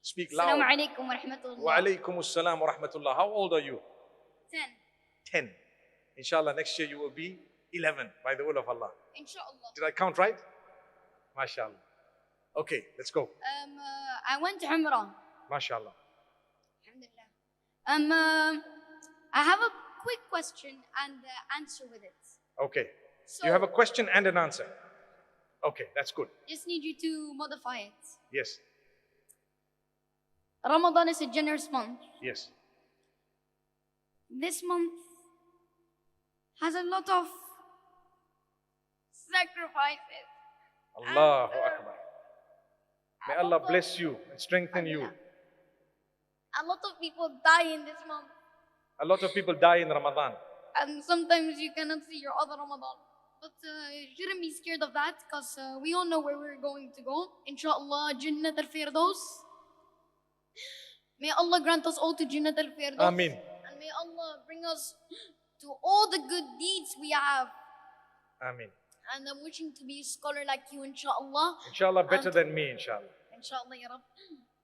Speak Assalamu loud. alaikum wa rahmatullah. Wa alaykum assalam wa rahmatullah. How old are you? 10. 10. Inshallah, next year you will be 11 by the will of Allah. Inshallah. Did I count right? MashaAllah. Okay, let's go. I went to Umrah. MashaAllah. Alhamdulillah. I have a quick question and answer with it. Okay. So, You have a question and an answer. Okay, that's good. just need you to modify it. Yes. Ramadan is a generous month. Yes. This month has a lot of sacrifices. Allahu Akbar. May Allah bless you and strengthen you. A lot of people die in this month. A lot of people die in Ramadan. And sometimes you cannot see your other Ramadan. But you shouldn't be scared of that because we all know where we're going to go. Inshallah, Jannat al-Firdaus. May Allah grant us all to Jannat al-Firdaus. Ameen. And may Allah bring us to all the good deeds we have. Ameen. And I'm wishing to be a scholar like you, inshallah. Inshallah, better than me, inshallah. Inshallah, ya Rabb.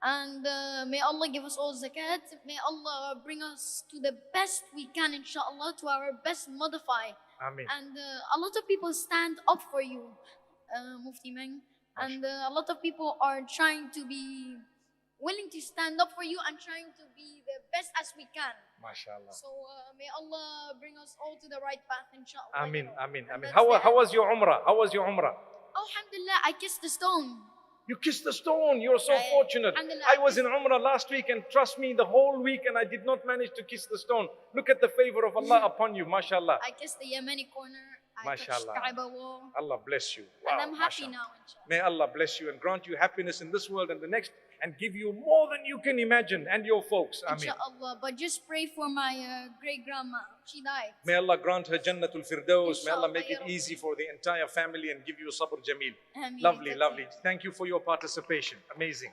And may Allah give us all zakat. May Allah bring us to the best we can, inshallah, to our best modify. Ameen. And a lot of people stand up for you, Mufti Menk. And a lot of people are trying to be willing to stand up for you and trying to be the best as we can. MashaAllah. So may Allah bring us all to the right path, inshallah. Ameen, ameen, And ameen. that's How was your Umrah? How was your Umrah? Alhamdulillah, I kissed the stone. You kissed the stone. You're so Yeah, fortunate. Alhamdulillah. I was in Umrah last week, and trust me, the whole week, and I did not manage to kiss the stone. Look at the favor of Allah upon you, mashallah. I kissed the Yemeni corner. I touched Mashallah. Kaaba wall. Allah bless you. Wow, And I'm happy mashallah. now, inshallah. May Allah bless you and grant you happiness in this world and the next, and give you more than you can imagine, and your folks. Ameen. Inshallah. But just pray for my great grandma. She died. May Allah grant her Jannatul Firdaus. May Allah make it Inshallah, ya easy for the entire family and give you sabr jameel. Ameen. Lovely, That's lovely. it. Thank you for your participation. Amazing.